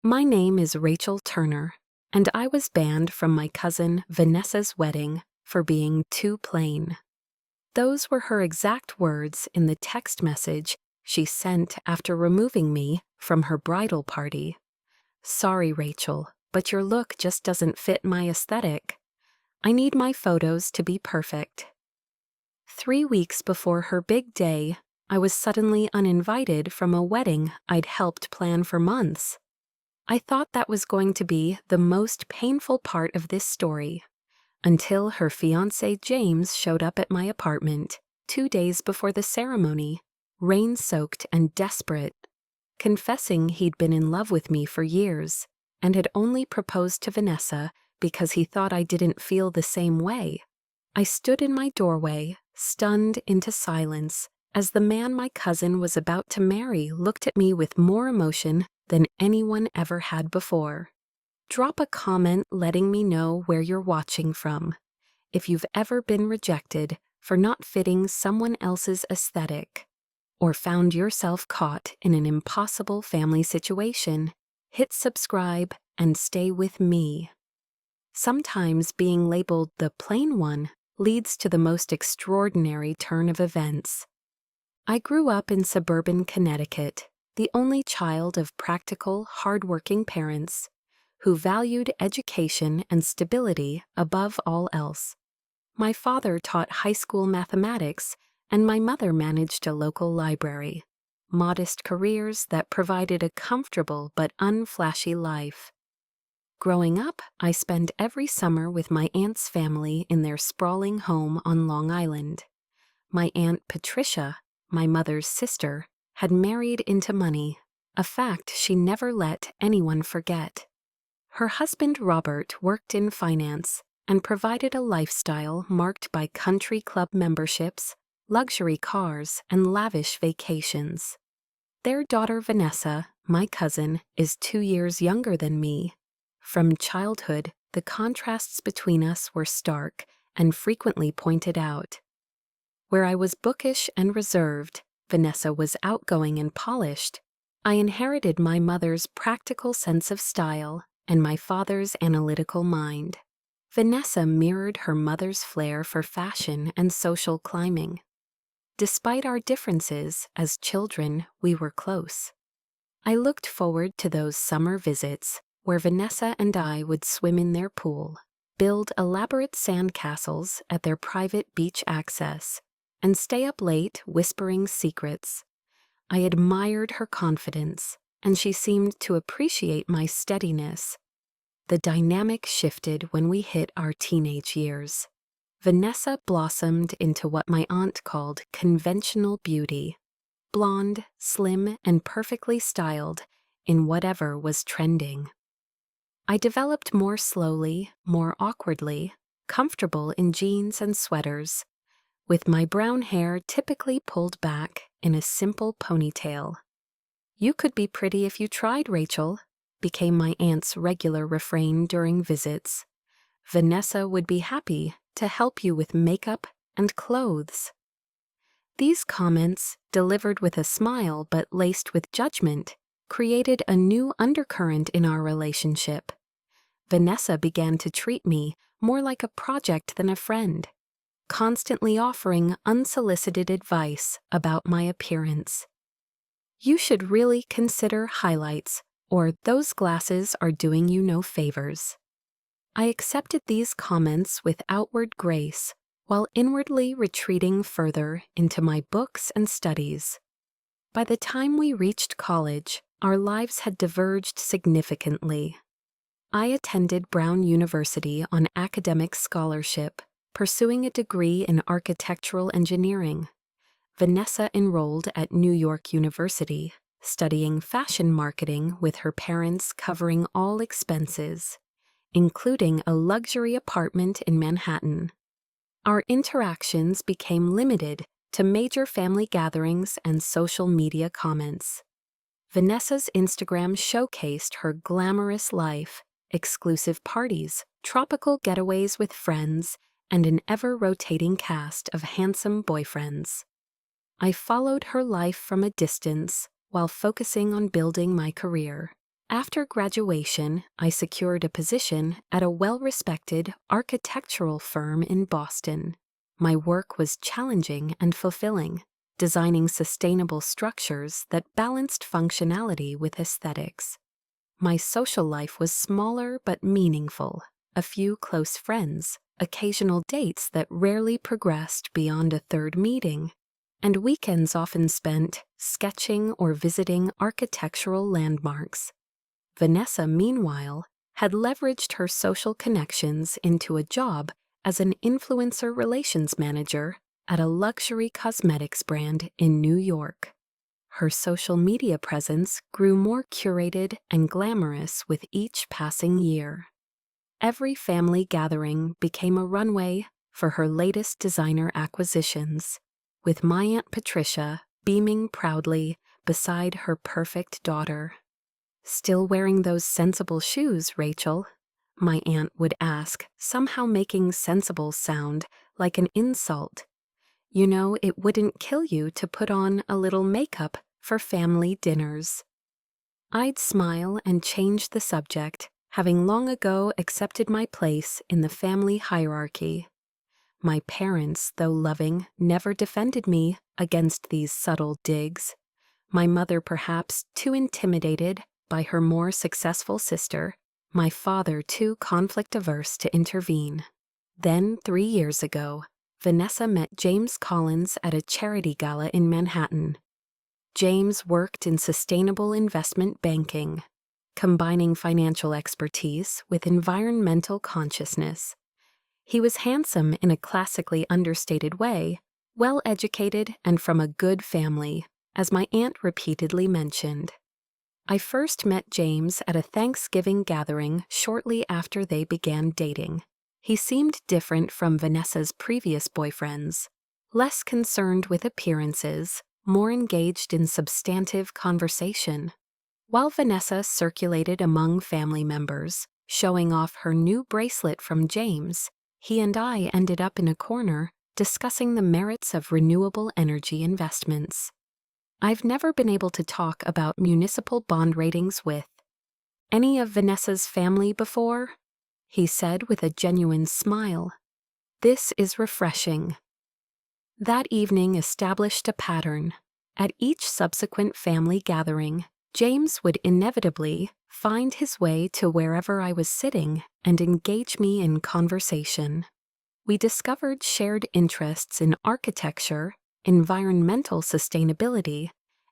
My name is Rachel Turner, and I was banned from my cousin Vanessa's wedding for being too plain. Those were her exact words in the text message she sent after removing me from her bridal party. Sorry, Rachel, but your look just doesn't fit my aesthetic. I need my photos to be perfect. 3 weeks before her big day, I was suddenly uninvited from a wedding I'd helped plan for months. I thought that was going to be the most painful part of this story, until her fiancé James showed up at my apartment 2 days before the ceremony, rain-soaked and desperate, confessing he'd been in love with me for years and had only proposed to Vanessa because he thought I didn't feel the same way. I stood in my doorway, stunned into silence, as the man my cousin was about to marry looked at me with more emotion than anyone ever had before. Drop a comment letting me know where you're watching from, if you've ever been rejected for not fitting someone else's aesthetic, or found yourself caught in an impossible family situation. Hit subscribe and stay with me. Sometimes being labeled the plain one leads to the most extraordinary turn of events. I grew up in suburban Connecticut, the only child of practical, hardworking parents who valued education and stability above all else. My father taught high school mathematics, and my mother managed a local library. Modest careers that provided a comfortable but unflashy life. Growing up, I spent every summer with my aunt's family in their sprawling home on Long Island. My Aunt Patricia, my mother's sister, had married into money, a fact she never let anyone forget. Her husband Robert worked in finance and provided a lifestyle marked by country club memberships, luxury cars, and lavish vacations. Their daughter Vanessa, my cousin, is 2 years younger than me. From childhood, the contrasts between us were stark and frequently pointed out. Where I was bookish and reserved, Vanessa was outgoing and polished. I inherited my mother's practical sense of style and my father's analytical mind. Vanessa mirrored her mother's flair for fashion and social climbing. Despite our differences, as children, we were close. I looked forward to those summer visits where Vanessa and I would swim in their pool, build elaborate sandcastles at their private beach access, and stay up late whispering secrets. I admired her confidence, and she seemed to appreciate my steadiness. The dynamic shifted when we hit our teenage years. Vanessa blossomed into what my aunt called conventional beauty, blonde, slim, and perfectly styled in whatever was trending. I developed more slowly, more awkwardly, comfortable in jeans and sweaters, with my brown hair typically pulled back in a simple ponytail. "You could be pretty if you tried, Rachel," became my aunt's regular refrain during visits. "Vanessa would be happy to help you with makeup and clothes." These comments, delivered with a smile but laced with judgment, created a new undercurrent in our relationship. Vanessa began to treat me more like a project than a friend, constantly offering unsolicited advice about my appearance. "You should really consider highlights, or those glasses are doing you no favors." I accepted these comments with outward grace, while inwardly retreating further into my books and studies. By the time we reached college, our lives had diverged significantly. I attended Brown University on academic scholarship, pursuing a degree in architectural engineering. Vanessa enrolled at New York University, studying fashion marketing with her parents covering all expenses, including a luxury apartment in Manhattan. Our interactions became limited to major family gatherings and social media comments. Vanessa's Instagram showcased her glamorous life, exclusive parties, tropical getaways with friends, and an ever-rotating cast of handsome boyfriends. I followed her life from a distance while focusing on building my career. After graduation, I secured a position at a well-respected architectural firm in Boston. My work was challenging and fulfilling, designing sustainable structures that balanced functionality with aesthetics. My social life was smaller but meaningful. A few close friends, occasional dates that rarely progressed beyond a third meeting, and weekends often spent sketching or visiting architectural landmarks. Vanessa, meanwhile, had leveraged her social connections into a job as an influencer relations manager at a luxury cosmetics brand in New York. Her social media presence grew more curated and glamorous with each passing year. Every family gathering became a runway for her latest designer acquisitions, with my Aunt Patricia beaming proudly beside her perfect daughter. "Still wearing those sensible shoes, Rachel?" my aunt would ask, somehow making sensible sound like an insult. "You know, it wouldn't kill you to put on a little makeup for family dinners." I'd smile and change the subject, having long ago accepted my place in the family hierarchy. My parents, though loving, never defended me against these subtle digs. My mother perhaps too intimidated by her more successful sister, my father too conflict-averse to intervene. Then, 3 years ago, Vanessa met James Collins at a charity gala in Manhattan. James worked in sustainable investment banking, combining financial expertise with environmental consciousness. He was handsome in a classically understated way, well-educated and from a good family, as my aunt repeatedly mentioned. I first met James at a Thanksgiving gathering shortly after they began dating. He seemed different from Vanessa's previous boyfriends, less concerned with appearances, more engaged in substantive conversation. While Vanessa circulated among family members, showing off her new bracelet from James, he and I ended up in a corner discussing the merits of renewable energy investments. "I've never been able to talk about municipal bond ratings with any of Vanessa's family before," he said with a genuine smile. "This is refreshing." That evening established a pattern. At each subsequent family gathering, James would inevitably find his way to wherever I was sitting and engage me in conversation. We discovered shared interests in architecture, environmental sustainability,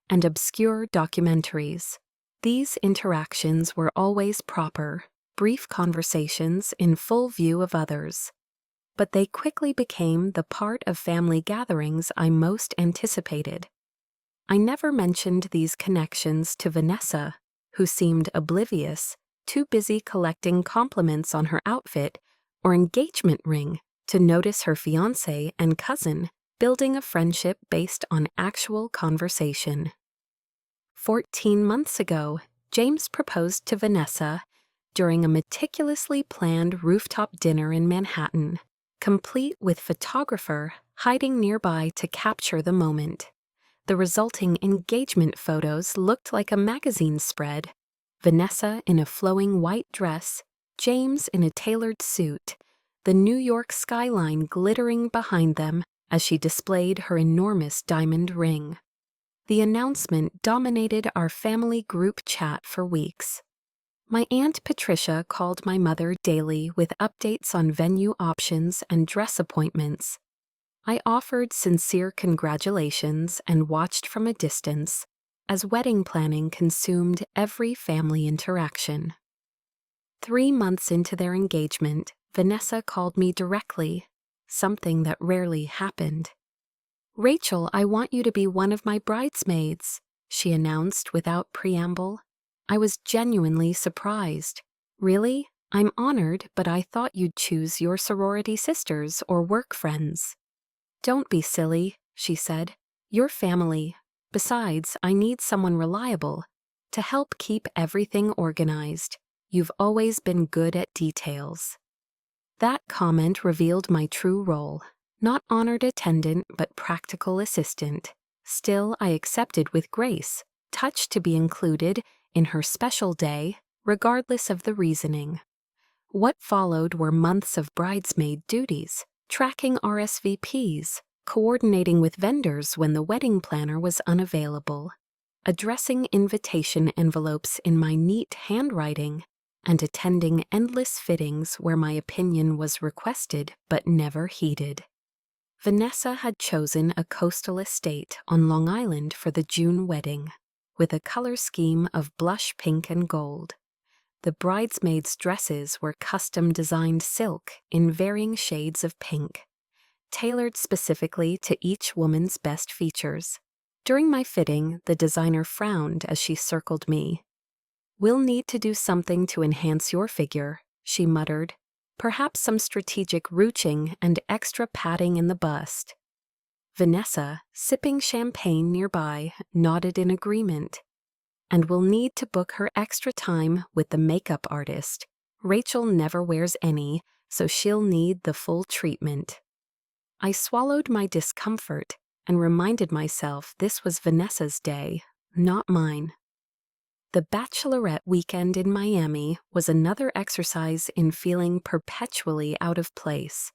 and obscure documentaries. These interactions were always proper, brief conversations in full view of others. But they quickly became the part of family gatherings I most anticipated. I never mentioned these connections to Vanessa, who seemed oblivious, too busy collecting compliments on her outfit or engagement ring to notice her fiancé and cousin building a friendship based on actual conversation. 14 months ago, James proposed to Vanessa during a meticulously planned rooftop dinner in Manhattan, complete with photographer hiding nearby to capture the moment. The resulting engagement photos looked like a magazine spread. Vanessa in a flowing white dress, James in a tailored suit, the New York skyline glittering behind them as she displayed her enormous diamond ring. The announcement dominated our family group chat for weeks. My Aunt Patricia called my mother daily with updates on venue options and dress appointments. I offered sincere congratulations and watched from a distance as wedding planning consumed every family interaction. 3 months into their engagement, Vanessa called me directly, something that rarely happened. "Rachel, I want you to be one of my bridesmaids," she announced without preamble. I was genuinely surprised. "Really? I'm honored, but I thought you'd choose your sorority sisters or work friends." "Don't be silly," she said. "You're family. Besides, I need someone reliable to help keep everything organized. You've always been good at details." That comment revealed my true role. Not honored attendant, but practical assistant. Still, I accepted with grace, touched to be included in her special day, regardless of the reasoning. What followed were months of bridesmaid duties, tracking RSVPs, coordinating with vendors when the wedding planner was unavailable, addressing invitation envelopes in my neat handwriting, and attending endless fittings where my opinion was requested but never heeded. Vanessa had chosen a coastal estate on Long Island for the June wedding, with a color scheme of blush pink and gold. The bridesmaids' dresses were custom-designed silk in varying shades of pink, tailored specifically to each woman's best features. During my fitting, the designer frowned as she circled me. "We'll need to do something to enhance your figure," she muttered. "Perhaps some strategic ruching and extra padding in the bust." Vanessa, sipping champagne nearby, nodded in agreement. "And we'll need to book her extra time with the makeup artist. Rachel never wears any, so she'll need the full treatment." I swallowed my discomfort and reminded myself this was Vanessa's day, not mine. The bachelorette weekend in Miami was another exercise in feeling perpetually out of place.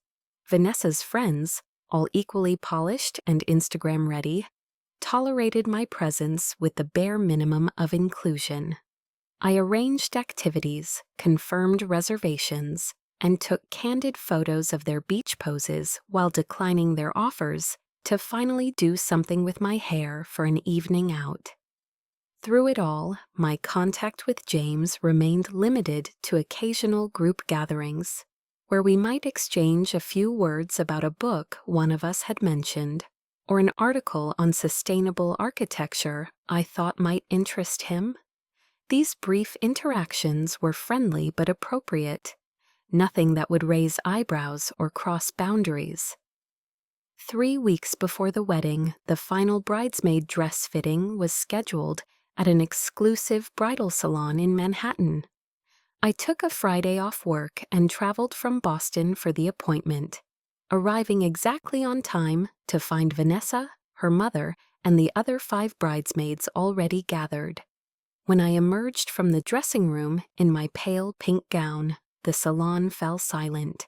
Vanessa's friends, all equally polished and Instagram-ready, tolerated my presence with the bare minimum of inclusion. I arranged activities, confirmed reservations, and took candid photos of their beach poses while declining their offers to finally do something with my hair for an evening out. Through it all, my contact with James remained limited to occasional group gatherings, where we might exchange a few words about a book one of us had mentioned, or an article on sustainable architecture I thought might interest him. These brief interactions were friendly but appropriate, nothing that would raise eyebrows or cross boundaries. 3 weeks before the wedding, the final bridesmaid dress fitting was scheduled at an exclusive bridal salon in Manhattan. I took a Friday off work and traveled from Boston for the appointment, arriving exactly on time to find Vanessa, her mother, and the other 5 bridesmaids already gathered. When I emerged from the dressing room in my pale pink gown, the salon fell silent.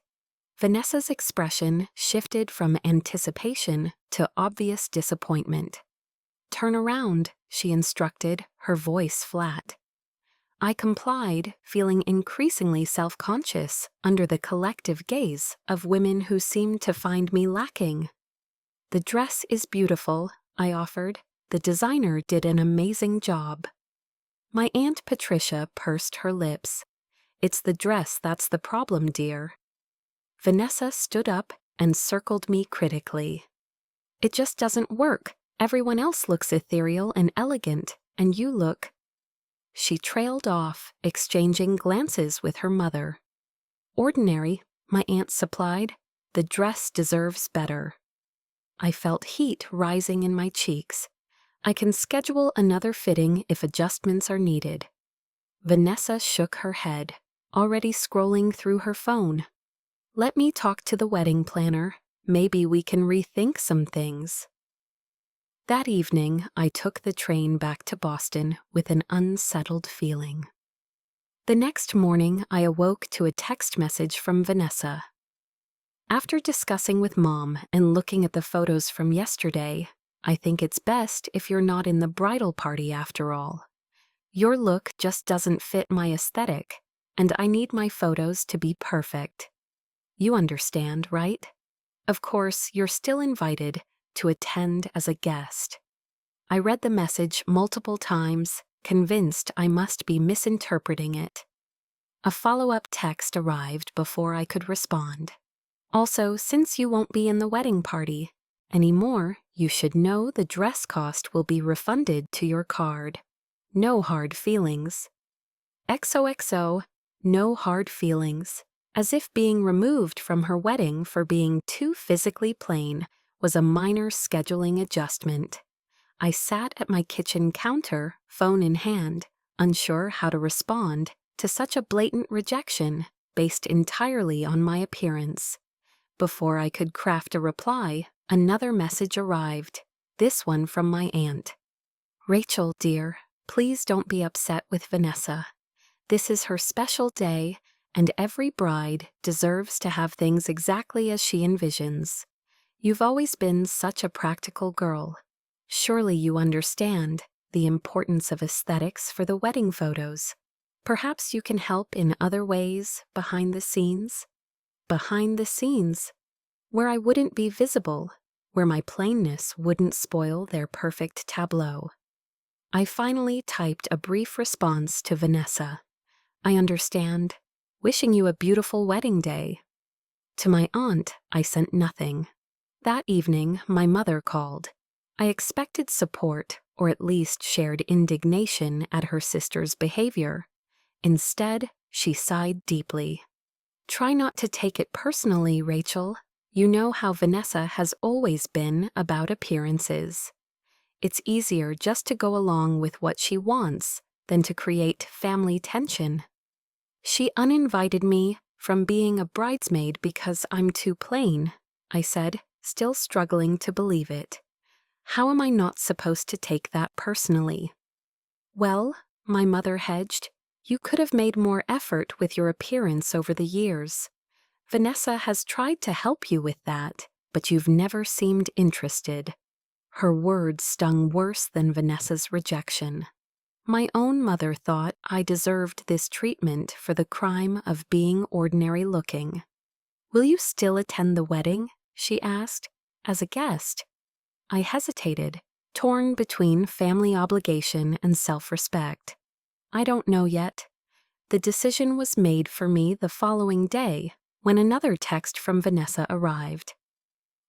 Vanessa's expression shifted from anticipation to obvious disappointment. "Turn around," she instructed, her voice flat. I complied, feeling increasingly self-conscious under the collective gaze of women who seemed to find me lacking. "The dress is beautiful," I offered. "The designer did an amazing job." My Aunt Patricia pursed her lips. "It's the dress that's the problem, dear." Vanessa stood up and circled me critically. "It just doesn't work. Everyone else looks ethereal and elegant, and you look—" She trailed off, exchanging glances with her mother. "Ordinary," my aunt supplied. "The dress deserves better." I felt heat rising in my cheeks. "I can schedule another fitting if adjustments are needed." Vanessa shook her head, already scrolling through her phone. "Let me talk to the wedding planner. Maybe we can rethink some things." That evening, I took the train back to Boston with an unsettled feeling. The next morning, I awoke to a text message from Vanessa. "After discussing with Mom and looking at the photos from yesterday, I think it's best if you're not in the bridal party after all. Your look just doesn't fit my aesthetic, and I need my photos to be perfect. You understand, right? Of course, you're still invited to attend as a guest." I read the message multiple times, convinced I must be misinterpreting it. A follow-up text arrived before I could respond. "Also, since you won't be in the wedding party anymore, you should know the dress cost will be refunded to your card. No hard feelings." XOXO, no hard feelings. As if being removed from her wedding for being too physically plain was a minor scheduling adjustment. I sat at my kitchen counter, phone in hand, unsure how to respond to such a blatant rejection based entirely on my appearance. Before I could craft a reply, another message arrived, this one from my aunt. "Rachel, dear, Please don't be upset with Vanessa. This is her special day, and every bride deserves to have things exactly as she envisions. You've always been such a practical girl. Surely you understand the importance of aesthetics for the wedding photos. Perhaps you can help in other ways behind the scenes? Behind the scenes, where I wouldn't be visible, where my plainness wouldn't spoil their perfect tableau. I finally typed a brief response to Vanessa. I understand. Wishing you a beautiful wedding day. To my aunt, I sent nothing. That evening, my mother called. I expected support, or at least shared indignation at her sister's behavior. Instead, she sighed deeply. Try not to take it personally, Rachel. You know how Vanessa has always been about appearances. It's easier just to go along with what she wants than to create family tension. She uninvited me from being a bridesmaid because I'm too plain, I said, still struggling to believe it. How am I not supposed to take that personally? Well, my mother hedged, you could have made more effort with your appearance over the years. Vanessa has tried to help you with that, but you've never seemed interested. Her words stung worse than Vanessa's rejection. My own mother thought I deserved this treatment for the crime of being ordinary looking. Will you still attend the wedding? She asked, as a guest. I hesitated, torn between family obligation and self-respect. I don't know yet. The decision was made for me the following day, when another text from Vanessa arrived.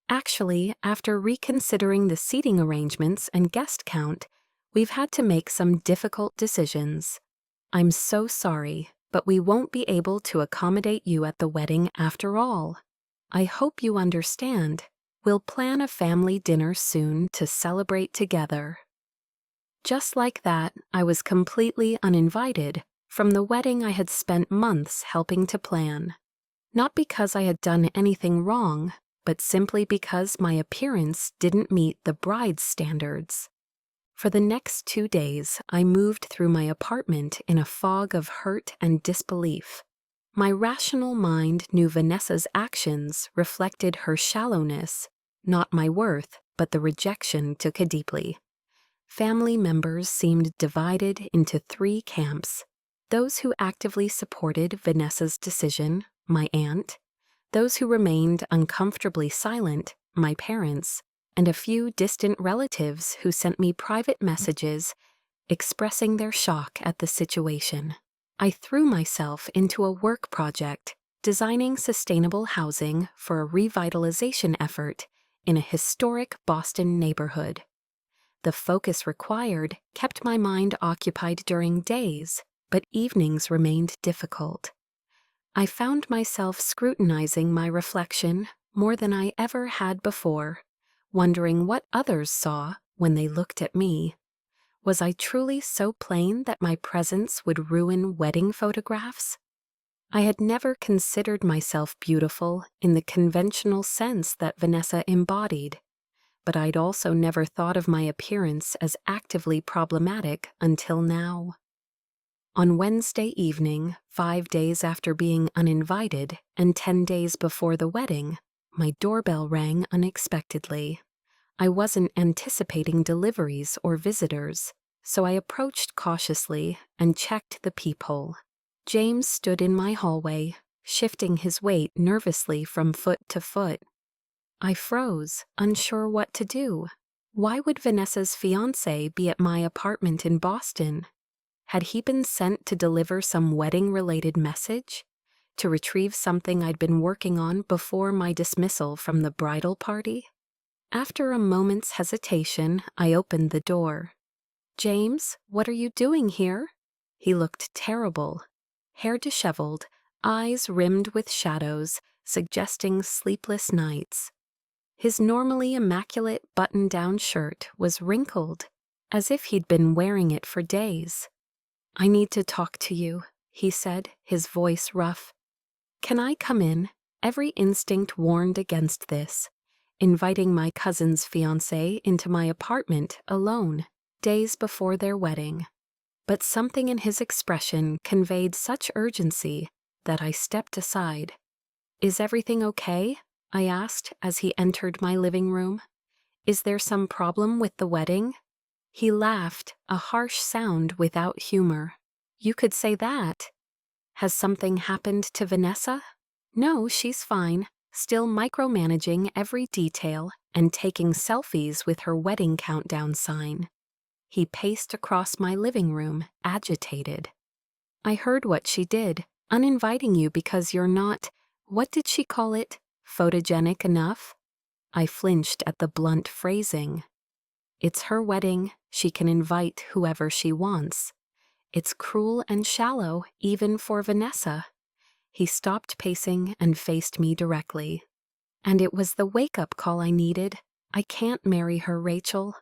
Actually, after reconsidering the seating arrangements and guest count, we've had to make some difficult decisions. I'm so sorry, but we won't be able to accommodate you at the wedding after all. I hope you understand. We'll plan a family dinner soon to celebrate together. Just like that, I was completely uninvited from the wedding I had spent months helping to plan. Not because I had done anything wrong, but simply because my appearance didn't meet the bride's standards. For the next 2 days, I moved through my apartment in a fog of hurt and disbelief. My rational mind knew Vanessa's actions reflected her shallowness, not my worth, but the rejection took it deeply. Family members seemed divided into 3 camps. Those who actively supported Vanessa's decision, my aunt, those who remained uncomfortably silent, my parents, and a few distant relatives who sent me private messages expressing their shock at the situation. I threw myself into a work project, designing sustainable housing for a revitalization effort in a historic Boston neighborhood. The focus required kept my mind occupied during days, but evenings remained difficult. I found myself scrutinizing my reflection more than I ever had before, wondering what others saw when they looked at me. Was I truly so plain that my presence would ruin wedding photographs? I had never considered myself beautiful in the conventional sense that Vanessa embodied, but I'd also never thought of my appearance as actively problematic until now. On Wednesday evening, 5 days after being uninvited and 10 days before the wedding, my doorbell rang unexpectedly. I wasn't anticipating deliveries or visitors, so I approached cautiously and checked the peephole. James stood in my hallway, shifting his weight nervously from foot to foot. I froze, unsure what to do. Why would Vanessa's fiancé be at my apartment in Boston? Had he been sent to deliver some wedding-related message? To retrieve something I'd been working on before my dismissal from the bridal party? After a moment's hesitation, I opened the door. "James, what are you doing here?" He looked terrible. Hair disheveled, eyes rimmed with shadows, suggesting sleepless nights. His normally immaculate button-down shirt was wrinkled, as if he'd been wearing it for days. "I need to talk to you," he said, his voice rough. "Can I come in?" Every instinct warned against this, inviting my cousin's fiancé into my apartment alone, days before their wedding. but something in his expression conveyed such urgency that I stepped aside. "Is everything okay?" I asked as he entered my living room. "Is there some problem with the wedding?" He laughed, a harsh sound without humor. "You could say that. Has something happened to Vanessa?" "No, she's fine, still micromanaging every detail and taking selfies with her wedding countdown sign." He paced across my living room, agitated. "I heard what she did, uninviting you because you're not, what did she call it, photogenic enough?" I flinched at the blunt phrasing. "It's her wedding, she can invite whoever she wants. It's cruel and shallow, even for Vanessa." He stopped pacing and faced me directly. "And it was the wake-up call I needed. I can't marry her, Rachel."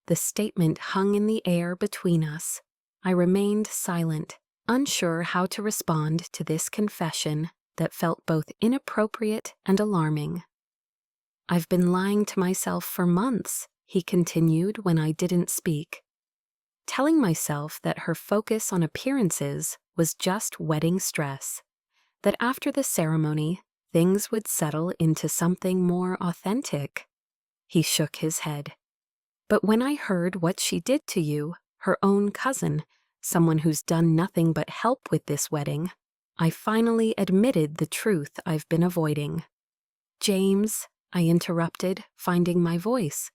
The statement hung in the air between us. I remained silent, unsure how to respond to this confession that felt both inappropriate and alarming. "I've been lying to myself for months," he continued when I didn't speak. "Telling myself that her focus on appearances was just wedding stress, that after the ceremony, things would settle into something more authentic." He shook his head. "But when I heard what she did to you, her own cousin, someone who's done nothing but help with this wedding, I finally admitted the truth I've been avoiding." "James," I interrupted, finding my voice,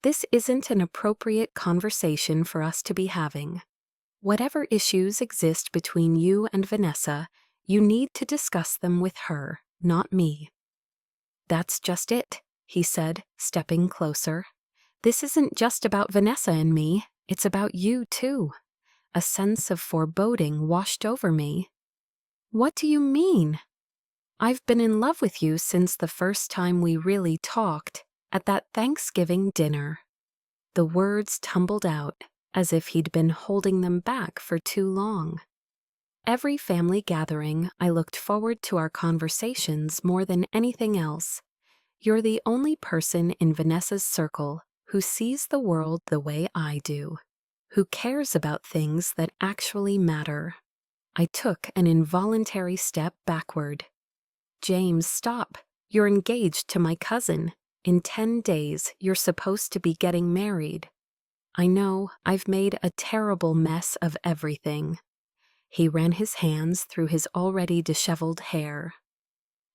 "this isn't an appropriate conversation for us to be having. Whatever issues exist between you and Vanessa, you need to discuss them with her, not me." "That's just it," he said, stepping closer. "This isn't just about Vanessa and me, it's about you too." A sense of foreboding washed over me. "What do you mean?" "I've been in love with you since the first time we really talked, at that Thanksgiving dinner." The words tumbled out, as if he'd been holding them back for too long. Every family gathering, I looked forward to our conversations more than anything else. You're the only person in Vanessa's circle who sees the world the way I do, who cares about things that actually matter. I took an involuntary step backward. "James, stop. You're engaged to my cousin. In 10 days, you're supposed to be getting married." "I know, I've made a terrible mess of everything." He ran his hands through his already disheveled hair.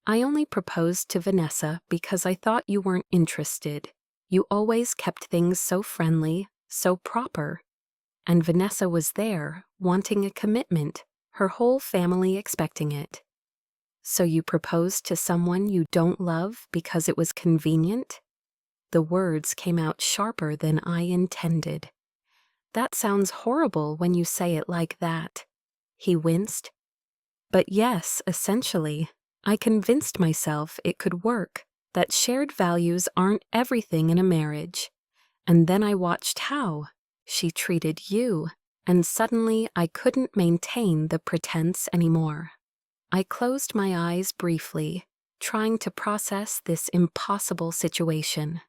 "I only proposed to Vanessa because I thought you weren't interested. You always kept things so friendly, so proper. And Vanessa was there, wanting a commitment, her whole family expecting it." "So you proposed to someone you don't love because it was convenient?" The words came out sharper than I intended. "That sounds horrible when you say it like that." He winced. "But yes, essentially. I convinced myself it could work, that shared values aren't everything in a marriage. And then I watched how she treated you, and suddenly I couldn't maintain the pretense anymore." I closed my eyes briefly, trying to process this impossible situation.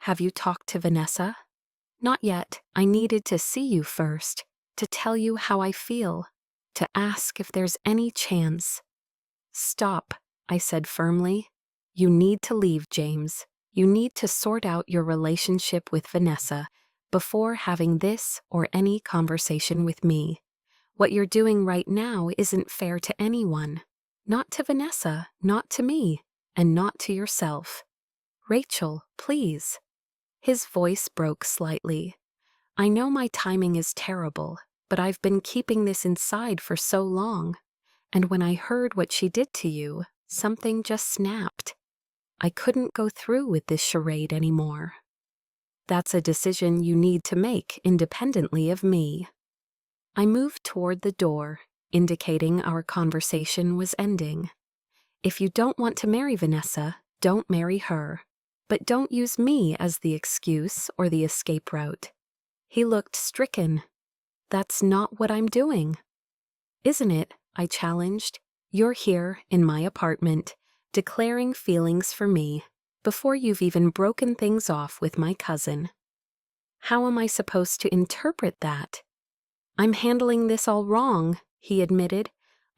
"Have you talked to Vanessa?" "Not yet. I needed to see you first, to tell you how I feel, to ask if there's any chance." "Stop," I said firmly. "You need to leave, James. You need to sort out your relationship with Vanessa before having this or any conversation with me. What you're doing right now isn't fair to anyone. Not to Vanessa, not to me, and not to yourself. Rachel, please." His voice broke slightly. "I know my timing is terrible, but I've been keeping this inside for so long. And when I heard what she did to you, something just snapped. I couldn't go through with this charade anymore." "That's a decision you need to make independently of me." I moved toward the door, indicating our conversation was ending. "If you don't want to marry Vanessa, don't marry her. But don't use me as the excuse or the escape route." He looked stricken. "That's not what I'm doing." "Isn't it?" I challenged. "You're here, in my apartment, declaring feelings for me, before you've even broken things off with my cousin. How am I supposed to interpret that?" I'm handling this all wrong, he admitted.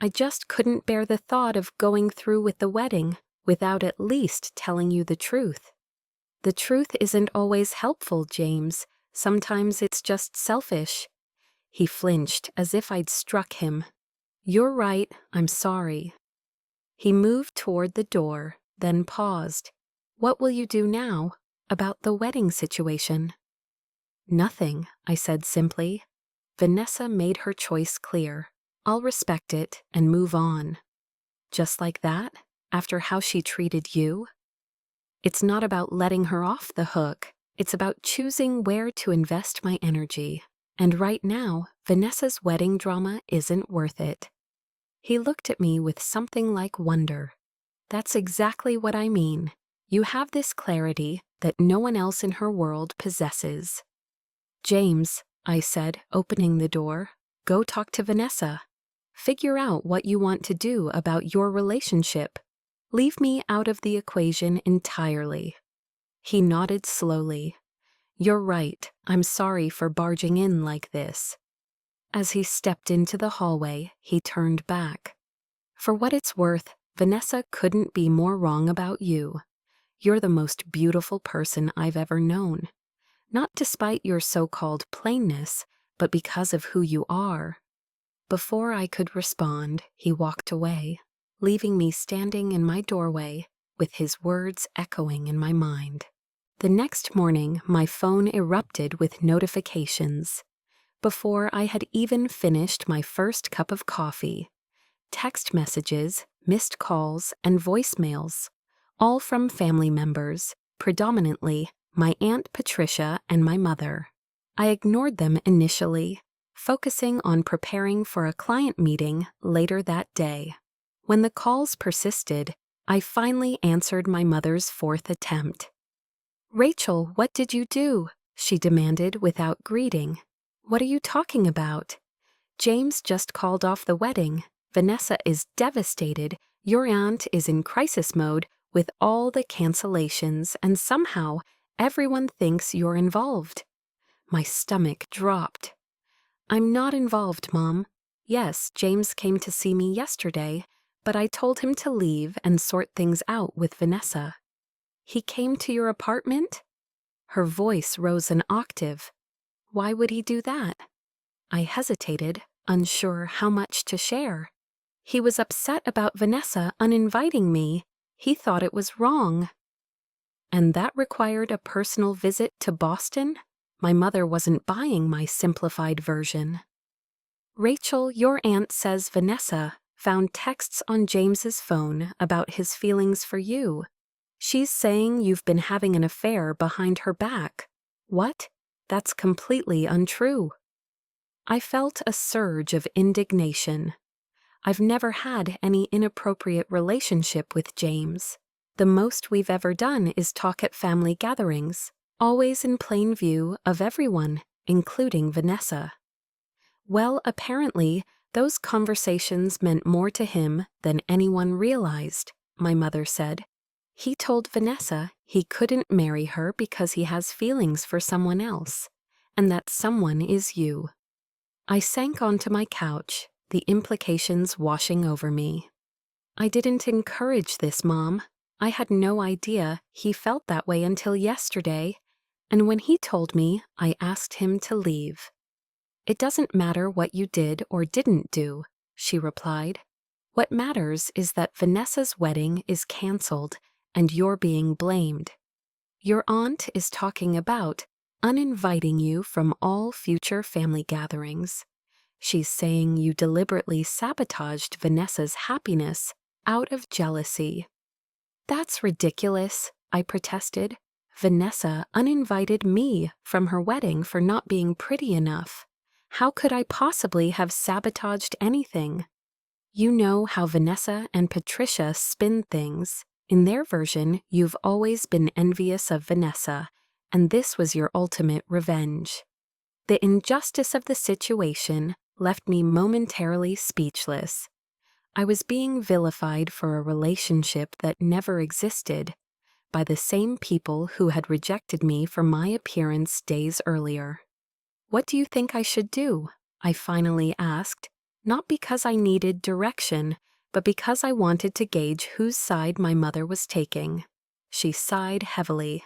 I just couldn't bear the thought of going through with the wedding without at least telling you the truth. The truth isn't always helpful, James. Sometimes it's just selfish. He flinched as if I'd struck him. You're right, I'm sorry. He moved toward the door, then paused. What will you do now about the wedding situation? Nothing, I said simply. Vanessa made her choice clear. I'll respect it and move on. Just like that, after how she treated you? It's not about letting her off the hook. It's about choosing where to invest my energy. And right now, Vanessa's wedding drama isn't worth it. He looked at me with something like wonder. That's exactly what I mean. You have this clarity that no one else in her world possesses. James, I said, opening the door, go talk to Vanessa. Figure out what you want to do about your relationship. Leave me out of the equation entirely. He nodded slowly. You're right, I'm sorry for barging in like this. As he stepped into the hallway, he turned back. For what it's worth, Vanessa couldn't be more wrong about you. You're the most beautiful person I've ever known. Not despite your so-called plainness, but because of who you are. Before I could respond, he walked away, leaving me standing in my doorway with his words echoing in my mind. The next morning, my phone erupted with notifications. Before I had even finished my first cup of coffee, text messages, missed calls, and voicemails, all from family members, predominantly my Aunt Patricia and my mother. I ignored them initially, focusing on preparing for a client meeting later that day. When the calls persisted, I finally answered my mother's fourth attempt. Rachel, what did you do? She demanded without greeting. What are you talking about? James just called off the wedding. Vanessa is devastated. Your aunt is in crisis mode with all the cancellations, and somehow everyone thinks you're involved. My stomach dropped. I'm not involved, Mom. Yes, James came to see me yesterday, but I told him to leave and sort things out with Vanessa. He came to your apartment? Her voice rose an octave. Why would he do that? I hesitated, unsure how much to share. He was upset about Vanessa uninviting me. He thought it was wrong. And that required a personal visit to Boston? My mother wasn't buying my simplified version. Rachel, your aunt says Vanessa found texts on James's phone about his feelings for you. She's saying you've been having an affair behind her back. What? That's completely untrue. I felt a surge of indignation. I've never had any inappropriate relationship with James. The most we've ever done is talk at family gatherings, always in plain view of everyone, including Vanessa. Well, apparently, those conversations meant more to him than anyone realized, my mother said. He told Vanessa he couldn't marry her because he has feelings for someone else, and that someone is you. I sank onto my couch, the implications washing over me. I didn't encourage this, Mom. I had no idea he felt that way until yesterday, and when he told me, I asked him to leave. It doesn't matter what you did or didn't do, she replied. What matters is that Vanessa's wedding is canceled and you're being blamed. Your aunt is talking about uninviting you from all future family gatherings. She's saying you deliberately sabotaged Vanessa's happiness out of jealousy. That's ridiculous, I protested. Vanessa uninvited me from her wedding for not being pretty enough. How could I possibly have sabotaged anything? You know how Vanessa and Patricia spin things. In their version, you've always been envious of Vanessa, and this was your ultimate revenge. The injustice of the situation left me momentarily speechless. I was being vilified for a relationship that never existed by the same people who had rejected me for my appearance days earlier. What do you think I should do? I finally asked, not because I needed direction, but because I wanted to gauge whose side my mother was taking. She sighed heavily.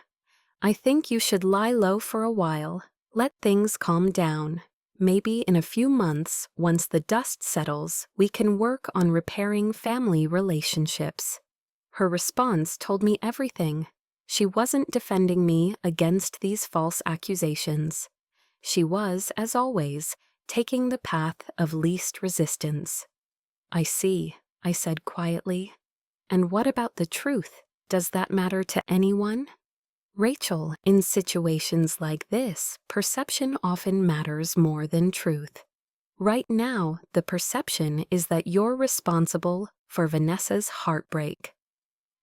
I think you should lie low for a while. Let things calm down. Maybe in a few months, once the dust settles, we can work on repairing family relationships. Her response told me everything. She wasn't defending me against these false accusations. She was, as always, taking the path of least resistance. I see, I said quietly. And what about the truth? Does that matter to anyone? Rachel, in situations like this, perception often matters more than truth. Right now, the perception is that you're responsible for Vanessa's heartbreak.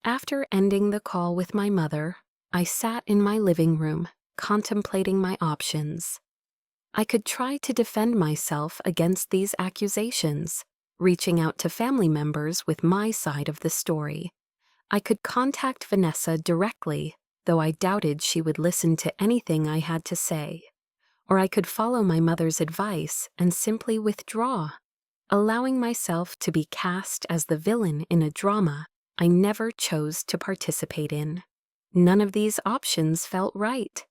After ending the call with my mother, I sat in my living room, contemplating my options. I could try to defend myself against these accusations, reaching out to family members with my side of the story. I could contact Vanessa directly, though I doubted she would listen to anything I had to say. Or I could follow my mother's advice and simply withdraw, allowing myself to be cast as the villain in a drama I never chose to participate in. None of these options felt right.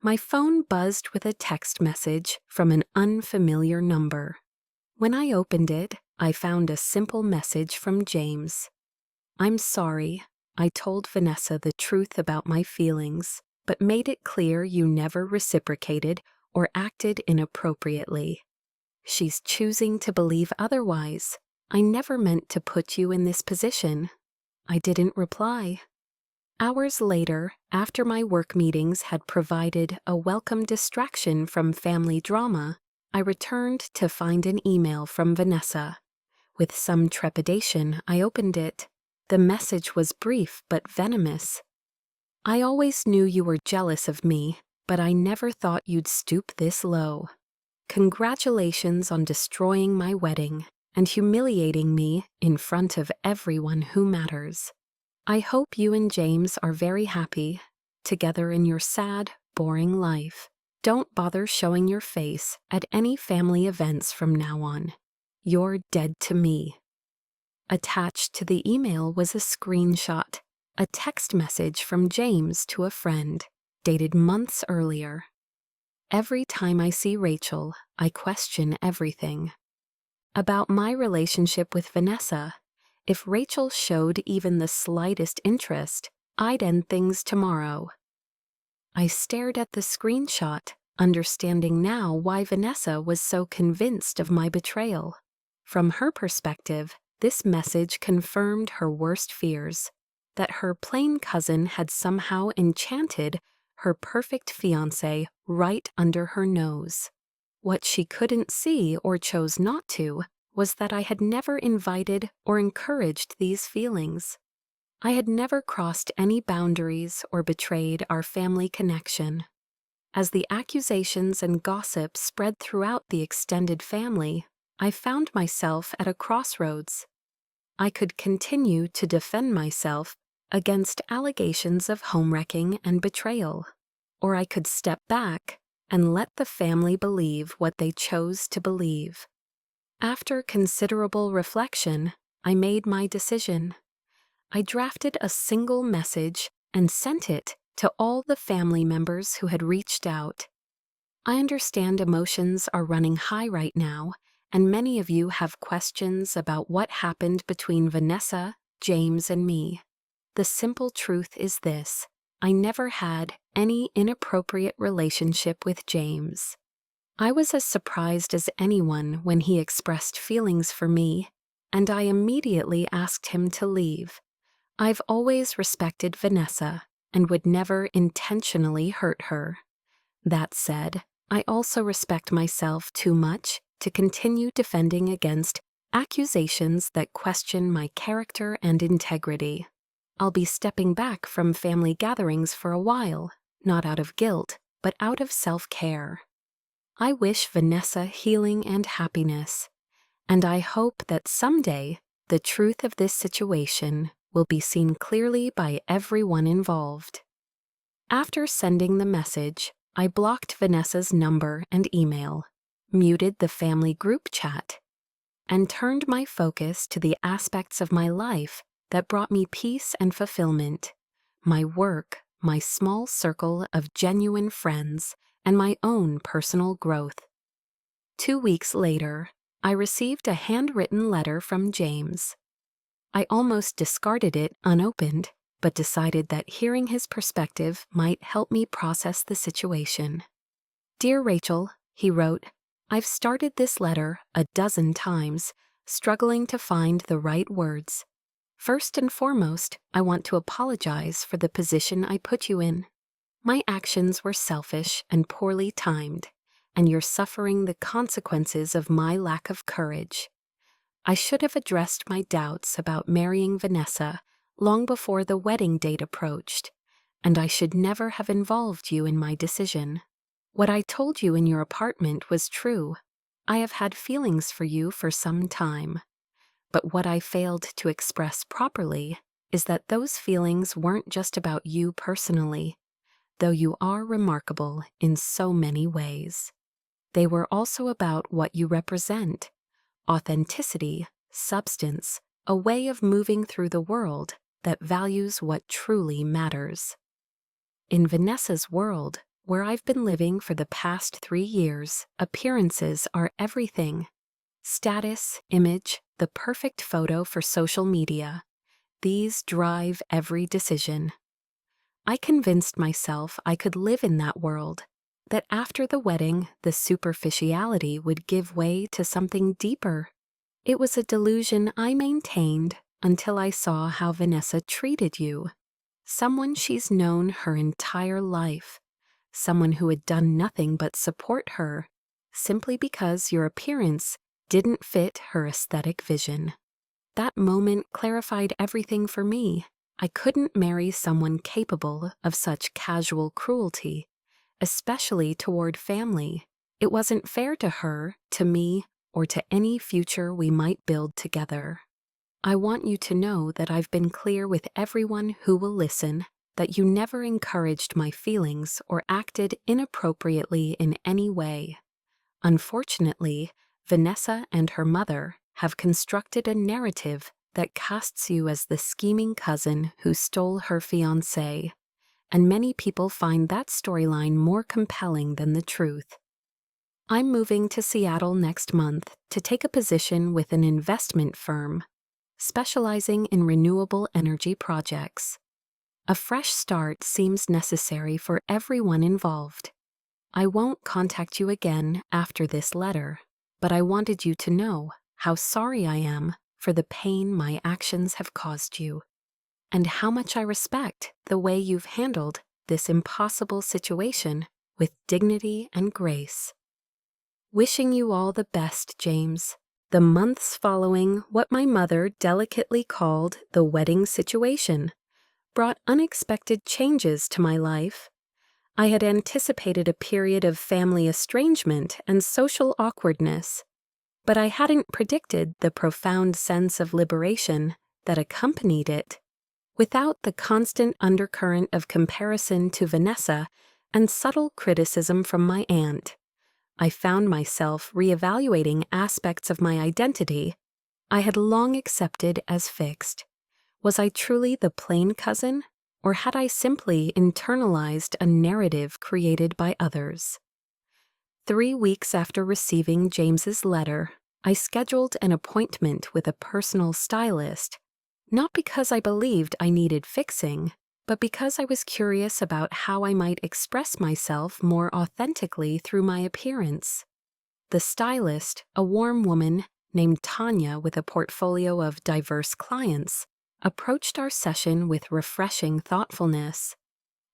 My phone buzzed with a text message from an unfamiliar number. When I opened it, I found a simple message from James. I'm sorry, I told Vanessa the truth about my feelings, but made it clear you never reciprocated or acted inappropriately. She's choosing to believe otherwise. I never meant to put you in this position. I didn't reply. Hours later, after my work meetings had provided a welcome distraction from family drama, I returned to find an email from Vanessa. With some trepidation, I opened it. The message was brief but venomous. I always knew you were jealous of me, but I never thought you'd stoop this low. Congratulations on destroying my wedding and humiliating me in front of everyone who matters. I hope you and James are very happy, together in your sad, boring life. Don't bother showing your face at any family events from now on. You're dead to me. Attached to the email was a screenshot, a text message from James to a friend, dated months earlier. Every time I see Rachel, I question everything. About my relationship with Vanessa, if Rachel showed even the slightest interest, I'd end things tomorrow. I stared at the screenshot, understanding now why Vanessa was so convinced of my betrayal. From her perspective, this message confirmed her worst fears, that her plain cousin had somehow enchanted her perfect fiancé right under her nose. What she couldn't see or chose not to was that I had never invited or encouraged these feelings. I had never crossed any boundaries or betrayed our family connection. As the accusations and gossip spread throughout the extended family, I found myself at a crossroads. I could continue to defend myself against allegations of homewrecking and betrayal, or I could step back and let the family believe what they chose to believe. After considerable reflection, I made my decision. I drafted a single message and sent it to all the family members who had reached out. I understand emotions are running high right now, and many of you have questions about what happened between Vanessa, James, and me. The simple truth is this: I never had any inappropriate relationship with James. I was as surprised as anyone when he expressed feelings for me, and I immediately asked him to leave. I've always respected Vanessa and would never intentionally hurt her. That said, I also respect myself too much to continue defending against accusations that question my character and integrity. I'll be stepping back from family gatherings for a while, not out of guilt, but out of self-care. I wish Vanessa healing and happiness, and I hope that someday the truth of this situation will be seen clearly by everyone involved. After sending the message, I blocked Vanessa's number and email. muted the family group chat, and turned my focus to the aspects of my life that brought me peace and fulfillment: my work, my small circle of genuine friends, and my own personal growth. 2 weeks later, I received a handwritten letter from James. I almost discarded it unopened, but decided that hearing his perspective might help me process the situation. "Dear Rachel," he wrote, "I've started this letter a dozen times, struggling to find the right words. First and foremost, I want to apologize for the position I put you in. My actions were selfish and poorly timed, and you're suffering the consequences of my lack of courage. I should have addressed my doubts about marrying Vanessa long before the wedding date approached, and I should never have involved you in my decision. What I told you in your apartment was true. I have had feelings for you for some time. But what I failed to express properly is that those feelings weren't just about you personally, though you are remarkable in so many ways. They were also about what you represent: authenticity, substance, a way of moving through the world that values what truly matters. In Vanessa's world, where I've been living for the past 3 years, appearances are everything. Status, image, the perfect photo for social media. These drive every decision. I convinced myself I could live in that world, that after the wedding, the superficiality would give way to something deeper. It was a delusion I maintained until I saw how Vanessa treated you. Someone she's known her entire life. Someone who had done nothing but support her, simply because your appearance didn't fit her aesthetic vision. That moment clarified everything for me. I couldn't marry someone capable of such casual cruelty, especially toward family. It wasn't fair to her, to me, or to any future we might build together. I want you to know that I've been clear with everyone who will listen that you never encouraged my feelings or acted inappropriately in any way. Unfortunately, Vanessa and her mother have constructed a narrative that casts you as the scheming cousin who stole her fiancé, and many people find that storyline more compelling than the truth. I'm moving to Seattle next month to take a position with an investment firm specializing in renewable energy projects. A fresh start seems necessary for everyone involved. I won't contact you again after this letter, but I wanted you to know how sorry I am for the pain my actions have caused you, and how much I respect the way you've handled this impossible situation with dignity and grace. Wishing you all the best, James. The months following what my mother delicately called the wedding situation brought unexpected changes to my life. I had anticipated a period of family estrangement and social awkwardness, but I hadn't predicted the profound sense of liberation that accompanied it. Without the constant undercurrent of comparison to Vanessa and subtle criticism from my aunt, I found myself reevaluating aspects of my identity I had long accepted as fixed. Was I truly the plain cousin, or had I simply internalized a narrative created by others? 3 weeks after receiving James's letter, I scheduled an appointment with a personal stylist, not because I believed I needed fixing, but because I was curious about how I might express myself more authentically through my appearance. The stylist, a warm woman named Tanya with a portfolio of diverse clients, approached our session with refreshing thoughtfulness.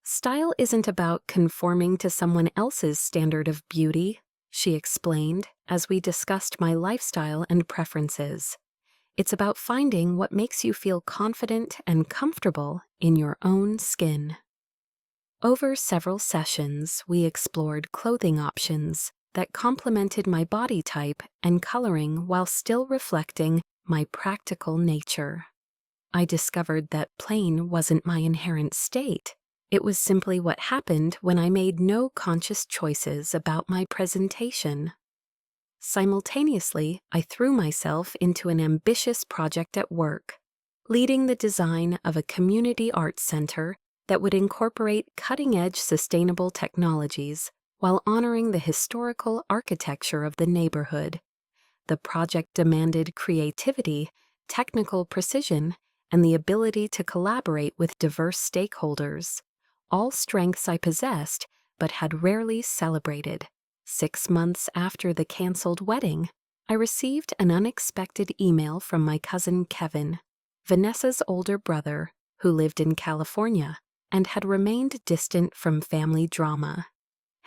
Style isn't about conforming to someone else's standard of beauty, she explained as we discussed my lifestyle and preferences. It's about finding what makes you feel confident and comfortable in your own skin. Over several sessions, we explored clothing options that complemented my body type and coloring while still reflecting my practical nature. I discovered that plain wasn't my inherent state. It was simply what happened when I made no conscious choices about my presentation. Simultaneously, I threw myself into an ambitious project at work, leading the design of a community arts center that would incorporate cutting-edge sustainable technologies while honoring the historical architecture of the neighborhood. The project demanded creativity, technical precision, and the ability to collaborate with diverse stakeholders, all strengths I possessed but had rarely celebrated. 6 months after the canceled wedding, I received an unexpected email from my cousin Kevin, Vanessa's older brother, who lived in California and had remained distant from family drama.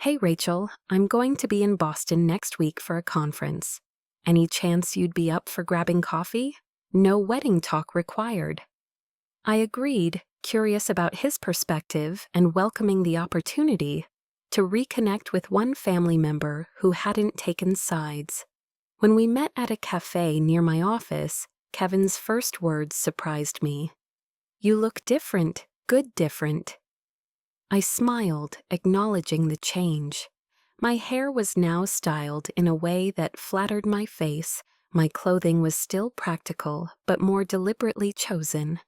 "Hey Rachel, I'm going to be in Boston next week for a conference. Any chance you'd be up for grabbing coffee? No wedding talk required." I agreed, curious about his perspective and welcoming the opportunity to reconnect with one family member who hadn't taken sides. When we met at a cafe near my office, Kevin's first words surprised me. "You look different, good different." I smiled, acknowledging the change. My hair was now styled in a way that flattered my face, my clothing was still practical but more deliberately chosen,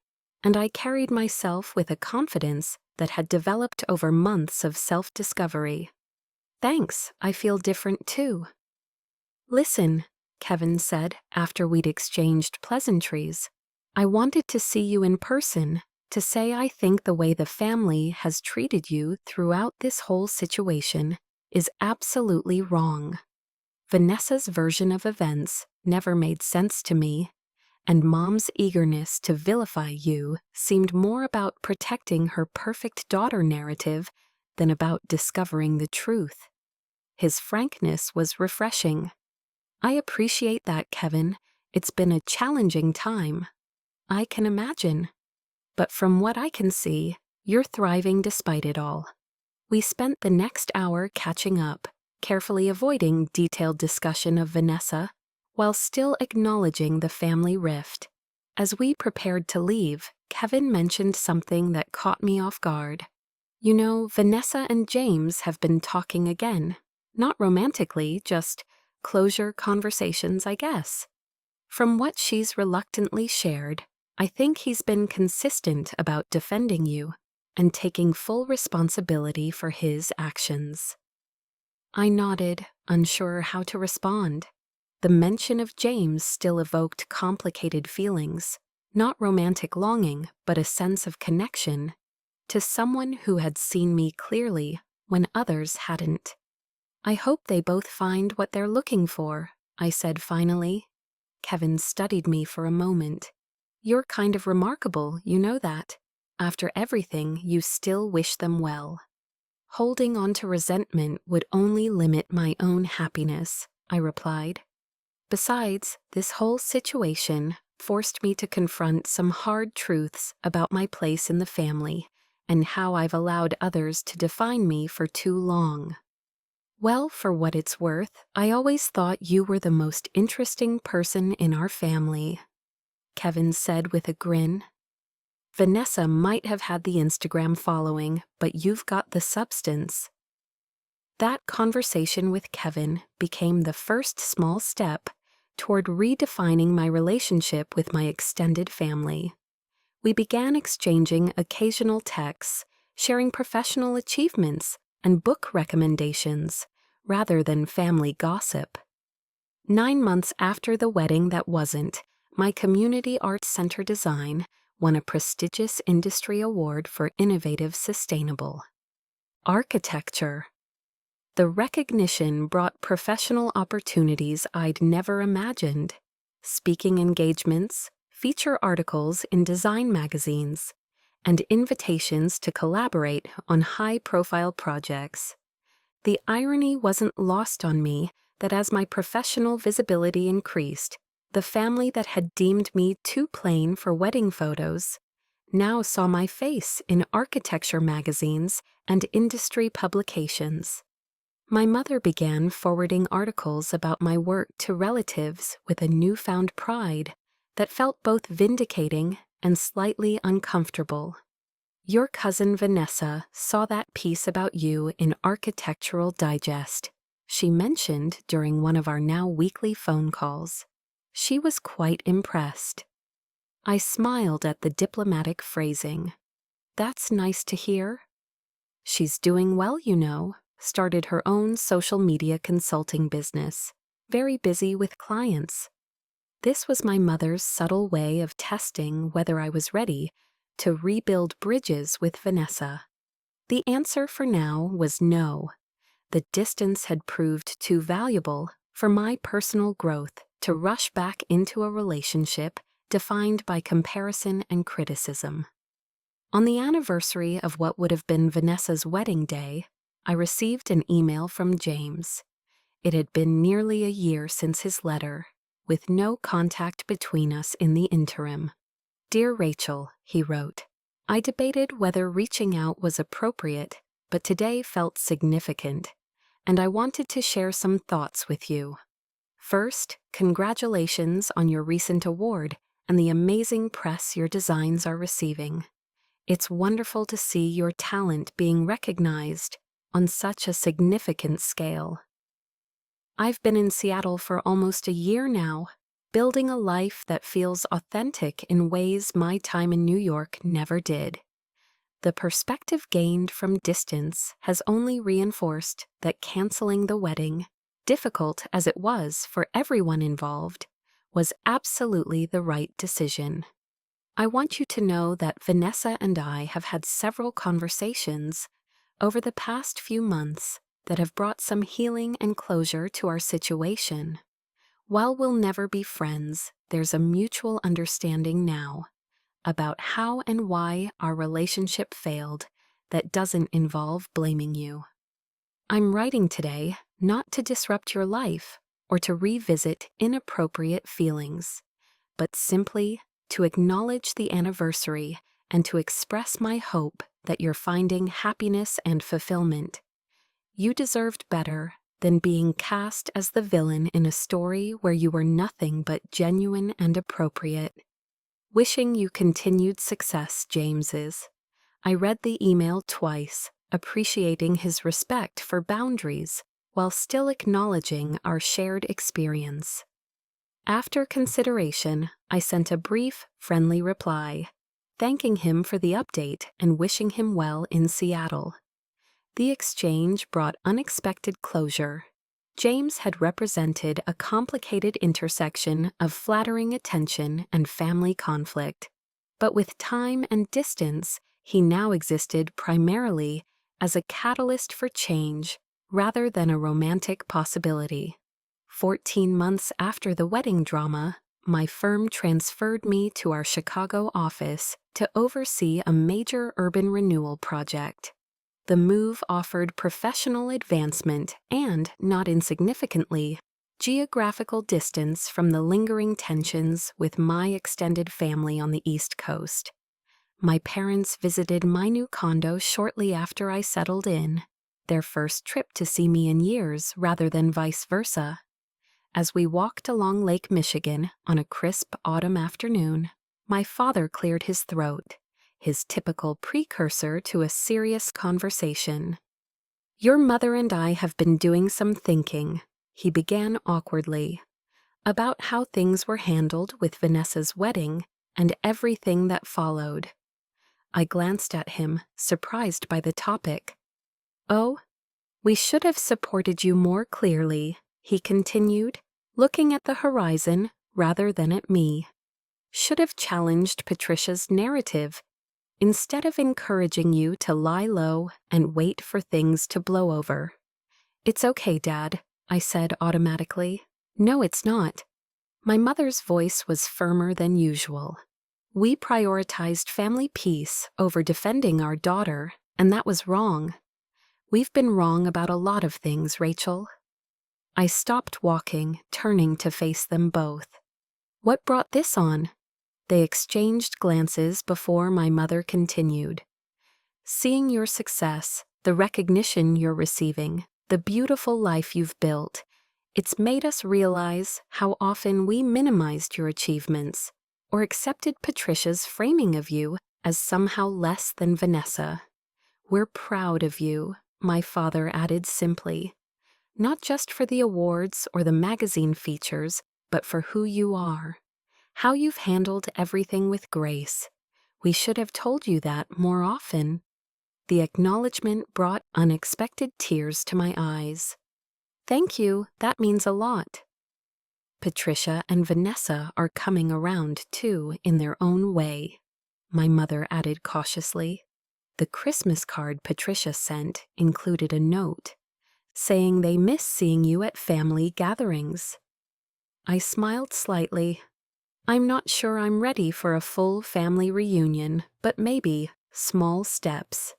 and I carried myself with a confidence that had developed over months of self-discovery. "Thanks, I feel different too." "Listen," Kevin said after we'd exchanged pleasantries, "I wanted to see you in person, to say I think the way the family has treated you throughout this whole situation is absolutely wrong. Vanessa's version of events never made sense to me, and Mom's eagerness to vilify you seemed more about protecting her perfect daughter narrative than about discovering the truth." His frankness was refreshing. "I appreciate that, Kevin. It's been a challenging time." "I can imagine. But from what I can see, you're thriving despite it all." We spent the next hour catching up, carefully avoiding detailed discussion of Vanessa, while still acknowledging the family rift. As we prepared to leave, Kevin mentioned something that caught me off guard. "You know, Vanessa and James have been talking again. Not romantically, just closure conversations, I guess. From what she's reluctantly shared, I think he's been consistent about defending you and taking full responsibility for his actions." I nodded, unsure how to respond. The mention of James still evoked complicated feelings, not romantic longing, but a sense of connection to someone who had seen me clearly when others hadn't. "I hope they both find what they're looking for," I said finally. Kevin studied me for a moment. "You're kind of remarkable, you know that. After everything, you still wish them well." "Holding on to resentment would only limit my own happiness," I replied. "Besides, this whole situation forced me to confront some hard truths about my place in the family and how I've allowed others to define me for too long." "Well, for what it's worth, I always thought you were the most interesting person in our family," Kevin said with a grin. "Vanessa might have had the Instagram following, but you've got the substance." That conversation with Kevin became the first small step toward redefining my relationship with my extended family. We began exchanging occasional texts, sharing professional achievements and book recommendations, rather than family gossip. 9 months after the wedding that wasn't, my community arts center design won a prestigious industry award for innovative sustainable architecture. The recognition brought professional opportunities I'd never imagined: speaking engagements, feature articles in design magazines, and invitations to collaborate on high-profile projects. The irony wasn't lost on me that as my professional visibility increased, the family that had deemed me too plain for wedding photos now saw my face in architecture magazines and industry publications. My mother began forwarding articles about my work to relatives with a newfound pride that felt both vindicating and slightly uncomfortable. "Your cousin Vanessa saw that piece about you in Architectural Digest," she mentioned during one of our now weekly phone calls. She was quite impressed. I smiled at the diplomatic phrasing. That's nice to hear. She's doing well, you know, started her own social media consulting business, very busy with clients. This was my mother's subtle way of testing whether I was ready to rebuild bridges with Vanessa. The answer for now was no. The distance had proved too valuable for my personal growth to rush back into a relationship defined by comparison and criticism. On the anniversary of what would have been Vanessa's wedding day, I received an email from James. It had been nearly a year since his letter, with no contact between us in the interim. "Dear Rachel," he wrote, "I debated whether reaching out was appropriate, but today felt significant, and I wanted to share some thoughts with you. First, congratulations on your recent award and the amazing press your designs are receiving. It's wonderful to see your talent being recognized on such a significant scale. I've been in Seattle for almost a year now, building a life that feels authentic in ways my time in New York never did. The perspective gained from distance has only reinforced that canceling the wedding, difficult as it was for everyone involved, was absolutely the right decision. I want you to know that Vanessa and I have had several conversations over the past few months that have brought some healing and closure to our situation. While we'll never be friends, there's a mutual understanding now about how and why our relationship failed that doesn't involve blaming you. I'm writing today not to disrupt your life or to revisit inappropriate feelings, but simply to acknowledge the anniversary and to express my hope that you're finding happiness and fulfillment. You deserved better than being cast as the villain in a story where you were nothing but genuine and appropriate. Wishing you continued success, James's. I read the email twice, appreciating his respect for boundaries while still acknowledging our shared experience. After consideration, I sent a brief, friendly reply, thanking him for the update and wishing him well in Seattle. The exchange brought unexpected closure. James had represented a complicated intersection of flattering attention and family conflict, but with time and distance, he now existed primarily as a catalyst for change rather than a romantic possibility. 14 months after the wedding drama, my firm transferred me to our Chicago office to oversee a major urban renewal project. The move offered professional advancement and, not insignificantly, geographical distance from the lingering tensions with my extended family on the East Coast. My parents visited my new condo shortly after I settled in, their first trip to see me in years rather than vice versa. As we walked along Lake Michigan on a crisp autumn afternoon, my father cleared his throat, his typical precursor to a serious conversation. "Your mother and I have been doing some thinking," he began awkwardly, "about how things were handled with Vanessa's wedding and everything that followed." I glanced at him, surprised by the topic. "Oh, we should have supported you more clearly," he continued, looking at the horizon rather than at me. "Should have challenged Patricia's narrative instead of encouraging you to lie low and wait for things to blow over." "It's okay, Dad," I said automatically. "No, it's not." My mother's voice was firmer than usual. "We prioritized family peace over defending our daughter, and that was wrong. We've been wrong about a lot of things, Rachel." I stopped walking, turning to face them both. "What brought this on?" They exchanged glances before my mother continued. "Seeing your success, the recognition you're receiving, the beautiful life you've built, it's made us realize how often we minimized your achievements or accepted Patricia's framing of you as somehow less than Vanessa. We're proud of you," my father added simply. not just for the awards or the magazine features, but for who you are. How you've handled everything with grace. We should have told you that more often. The acknowledgement brought unexpected tears to my eyes. Thank you, that means a lot. Patricia and Vanessa are coming around too, in their own way, my mother added cautiously. The Christmas card Patricia sent included a note saying they miss seeing you at family gatherings. I smiled slightly. I'm not sure I'm ready for a full family reunion, but maybe small steps.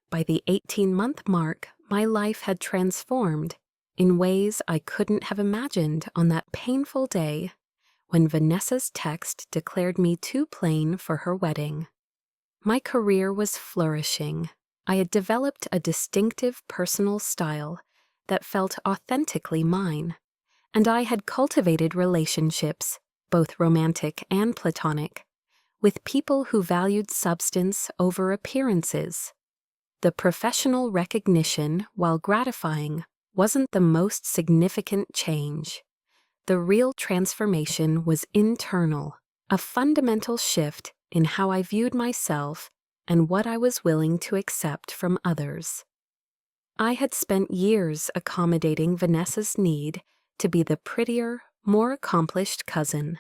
By the 18-month mark, my life had transformed in ways I couldn't have imagined on that painful day when Vanessa's text declared me too plain for her wedding. My career was flourishing. I had developed a distinctive personal style that felt authentically mine, and I had cultivated relationships, both romantic and platonic, with people who valued substance over appearances. The professional recognition, while gratifying, wasn't the most significant change. The real transformation was internal, a fundamental shift in how I viewed myself and what I was willing to accept from others. I had spent years accommodating Vanessa's need to be the prettier, more accomplished cousin.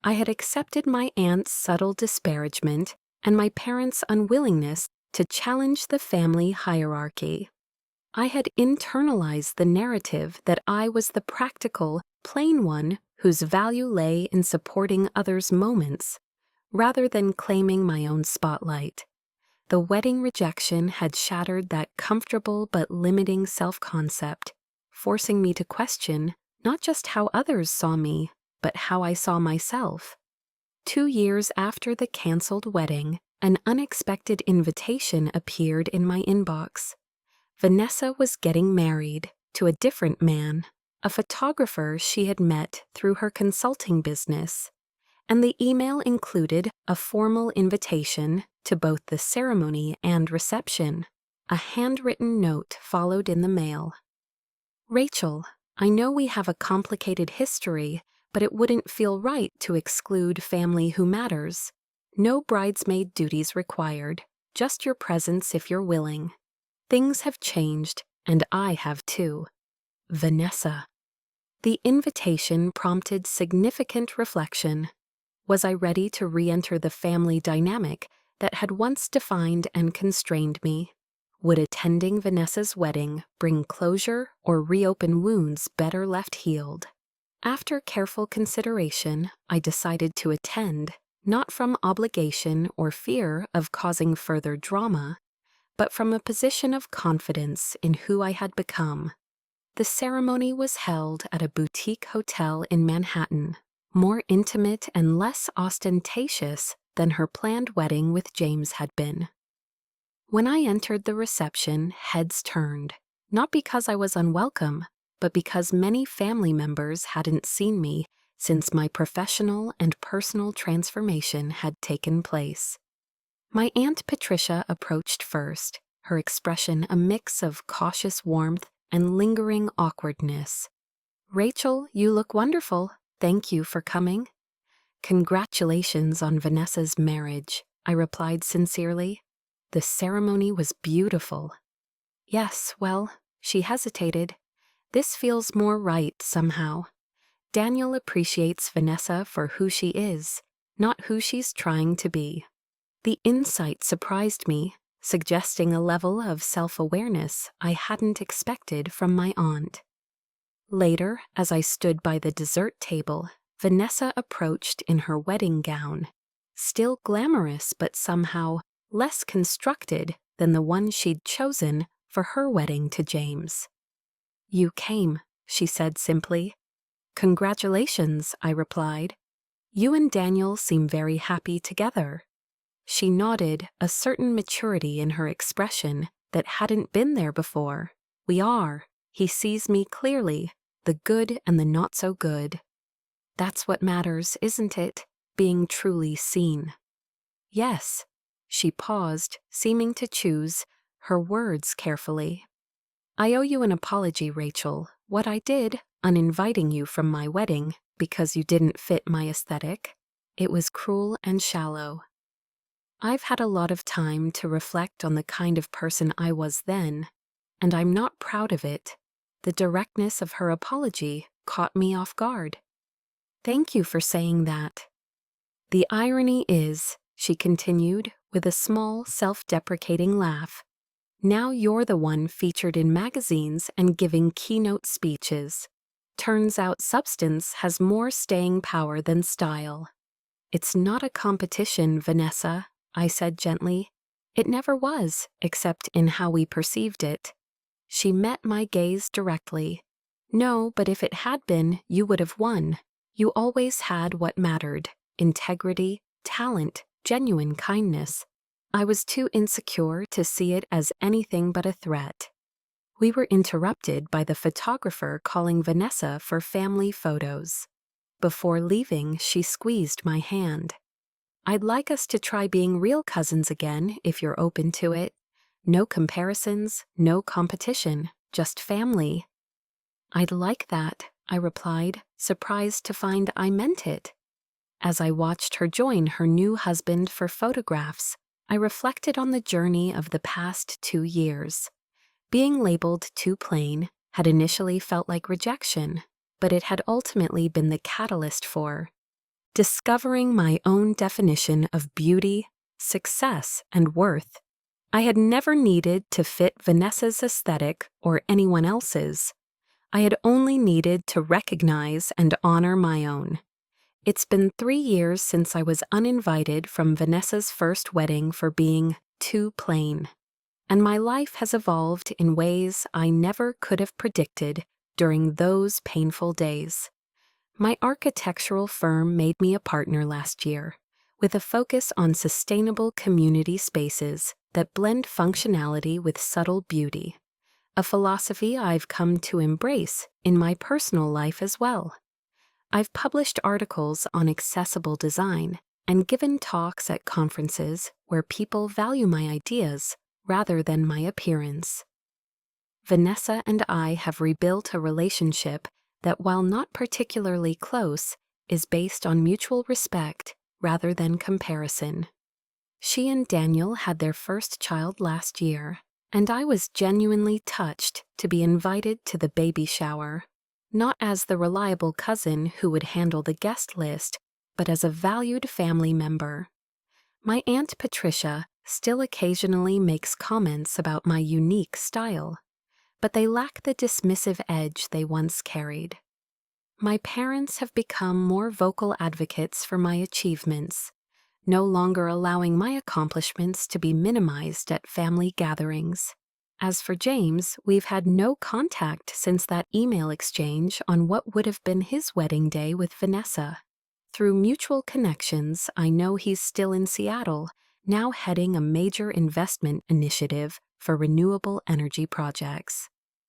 I had accepted my aunt's subtle disparagement and my parents' unwillingness to challenge the family hierarchy. I had internalized the narrative that I was the practical, plain one whose value lay in supporting others' moments, rather than claiming my own spotlight. The wedding rejection had shattered that comfortable but limiting self-concept, forcing me to question not just how others saw me, but how I saw myself. 2 years after the canceled wedding, an unexpected invitation appeared in my inbox. Vanessa was getting married to a different man, a photographer she had met through her consulting business, and the email included a formal invitation to both the ceremony and reception. A handwritten note followed in the mail. Rachel, I know we have a complicated history, but it wouldn't feel right to exclude family who matters. No bridesmaid duties required, just your presence if you're willing. Things have changed, and I have too. Vanessa. The invitation prompted significant reflection. Was I ready to re-enter the family dynamic that had once defined and constrained me? Would attending Vanessa's wedding bring closure or reopen wounds better left healed? After careful consideration, I decided to attend, not from obligation or fear of causing further drama, but from a position of confidence in who I had become. The ceremony was held at a boutique hotel in Manhattan, more intimate and less ostentatious than her planned wedding with James had been. When I entered the reception, heads turned, not because I was unwelcome, but because many family members hadn't seen me since my professional and personal transformation had taken place. My Aunt Patricia approached first, her expression a mix of cautious warmth and lingering awkwardness. Rachel, you look wonderful. Thank you for coming. Congratulations on Vanessa's marriage, I replied sincerely. The ceremony was beautiful. Yes, well, she hesitated. This feels more right somehow. Daniel appreciates Vanessa for who she is, not who she's trying to be. The insight surprised me, suggesting a level of self-awareness I hadn't expected from my aunt. Later, as I stood by the dessert table, Vanessa approached in her wedding gown, still glamorous but somehow less constructed than the one she'd chosen for her wedding to James. You came, she said simply. Congratulations, I replied. You and Daniel seem very happy together. She nodded, a certain maturity in her expression that hadn't been there before. We are. He sees me clearly, the good and the not so good. That's what matters, isn't it? Being truly seen. Yes. She paused, seeming to choose her words carefully. I owe you an apology, Rachel. What I did, uninviting you from my wedding because you didn't fit my aesthetic, it was cruel and shallow. I've had a lot of time to reflect on the kind of person I was then, and I'm not proud of it. The directness of her apology caught me off guard. Thank you for saying that. The irony is, she continued with a small, self-deprecating laugh, now you're the one featured in magazines and giving keynote speeches. Turns out substance has more staying power than style. It's not a competition, Vanessa, I said gently. It never was, except in how we perceived it. She met my gaze directly. No, but if it had been, you would have won. You always had what mattered: integrity, talent, genuine kindness. I was too insecure to see it as anything but a threat. We were interrupted by the photographer calling Vanessa for family photos. Before leaving, she squeezed my hand. I'd like us to try being real cousins again, if you're open to it. No comparisons, no competition, just family. I'd like that, I replied, surprised to find I meant it. As I watched her join her new husband for photographs, I reflected on the journey of the past 2 years. Being labeled too plain had initially felt like rejection, but it had ultimately been the catalyst for discovering my own definition of beauty, success, and worth. I had never needed to fit Vanessa's aesthetic or anyone else's. I had only needed to recognize and honor my own. It's been 3 years since I was uninvited from Vanessa's first wedding for being too plain, and my life has evolved in ways I never could have predicted during those painful days. My architectural firm made me a partner last year, with a focus on sustainable community spaces that blend functionality with subtle beauty, a philosophy I've come to embrace in my personal life as well. I've published articles on accessible design and given talks at conferences where people value my ideas rather than my appearance. Vanessa and I have rebuilt a relationship that, while not particularly close, is based on mutual respect rather than comparison. She and Daniel had their first child last year, and I was genuinely touched to be invited to the baby shower. Not as the reliable cousin who would handle the guest list, but as a valued family member. My Aunt Patricia still occasionally makes comments about my unique style, but they lack the dismissive edge they once carried. My parents have become more vocal advocates for my achievements, no longer allowing my accomplishments to be minimized at family gatherings. As for James, we've had no contact since that email exchange on what would have been his wedding day with Vanessa. Through mutual connections, I know he's still in Seattle, now heading a major investment initiative for renewable energy projects.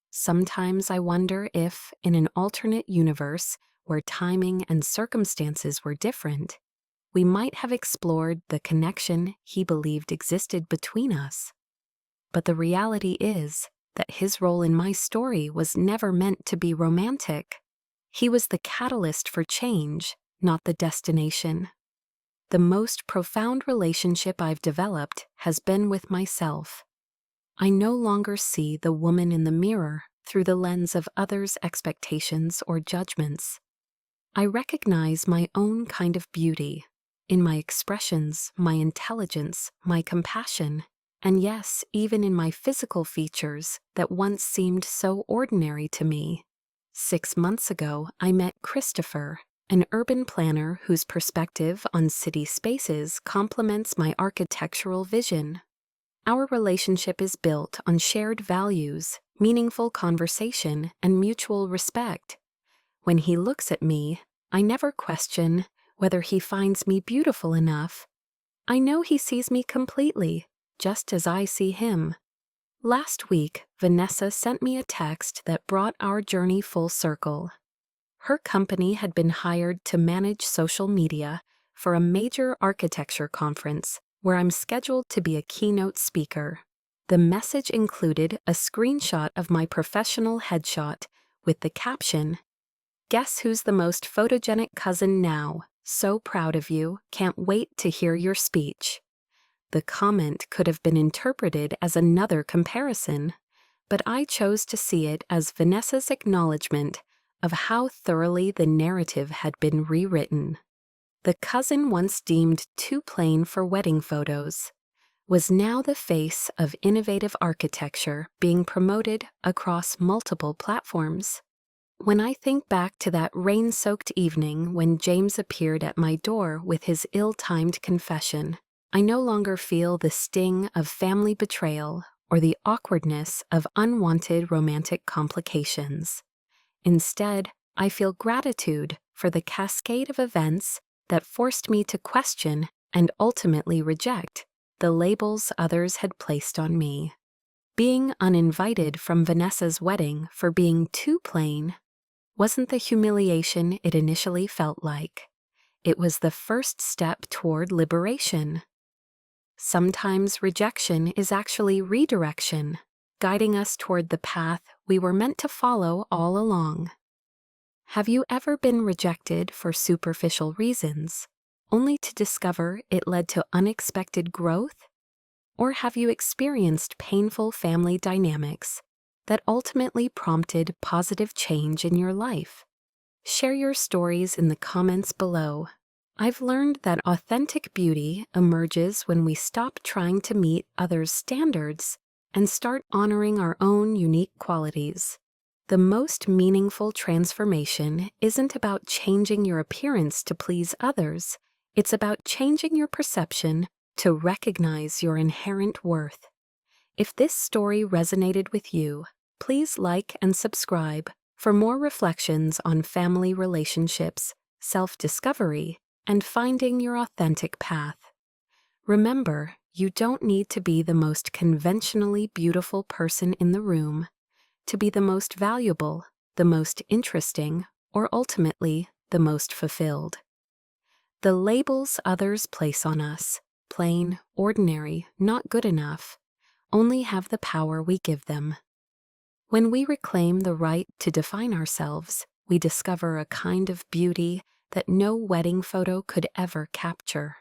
Sometimes I wonder if, in an alternate universe where timing and circumstances were different, we might have explored the connection he believed existed between us. But the reality is that his role in my story was never meant to be romantic. He was the catalyst for change, not the destination. The most profound relationship I've developed has been with myself. I no longer see the woman in the mirror through the lens of others' expectations or judgments. I recognize my own kind of beauty in my expressions, my intelligence, my compassion, and yes, even in my physical features that once seemed so ordinary to me. 6 months ago, I met Christopher, an urban planner whose perspective on city spaces complements my architectural vision. Our relationship is built on shared values, meaningful conversation, and mutual respect. When he looks at me, I never question whether he finds me beautiful enough. I know he sees me completely, just as I see him. Last week, Vanessa sent me a text that brought our journey full circle. Her company had been hired to manage social media for a major architecture conference where I'm scheduled to be a keynote speaker. The message included a screenshot of my professional headshot with the caption, "Guess who's the most photogenic cousin now? So proud of you. Can't wait to hear your speech." The comment could have been interpreted as another comparison, but I chose to see it as Vanessa's acknowledgement of how thoroughly the narrative had been rewritten. The cousin once deemed too plain for wedding photos was now the face of innovative architecture being promoted across multiple platforms. When I think back to that rain-soaked evening when James appeared at my door with his ill-timed confession, I no longer feel the sting of family betrayal or the awkwardness of unwanted romantic complications. Instead, I feel gratitude for the cascade of events that forced me to question and ultimately reject the labels others had placed on me. Being uninvited from Vanessa's wedding for being too plain wasn't the humiliation it initially felt like. It was the first step toward liberation. Sometimes rejection is actually redirection, guiding us toward the path we were meant to follow all along. Have you ever been rejected for superficial reasons, only to discover it led to unexpected growth? Or have you experienced painful family dynamics that ultimately prompted positive change in your life? Share your stories in the comments below. I've learned that authentic beauty emerges when we stop trying to meet others' standards and start honoring our own unique qualities. The most meaningful transformation isn't about changing your appearance to please others. It's about changing your perception to recognize your inherent worth. If this story resonated with you, please like and subscribe for more reflections on family relationships, self-discovery, and finding your authentic path. Remember, you don't need to be the most conventionally beautiful person in the room to be the most valuable, the most interesting, or ultimately the most fulfilled. The labels others place on us, plain, ordinary, not good enough, only have the power we give them. When we reclaim the right to define ourselves, we discover a kind of beauty that no wedding photo could ever capture.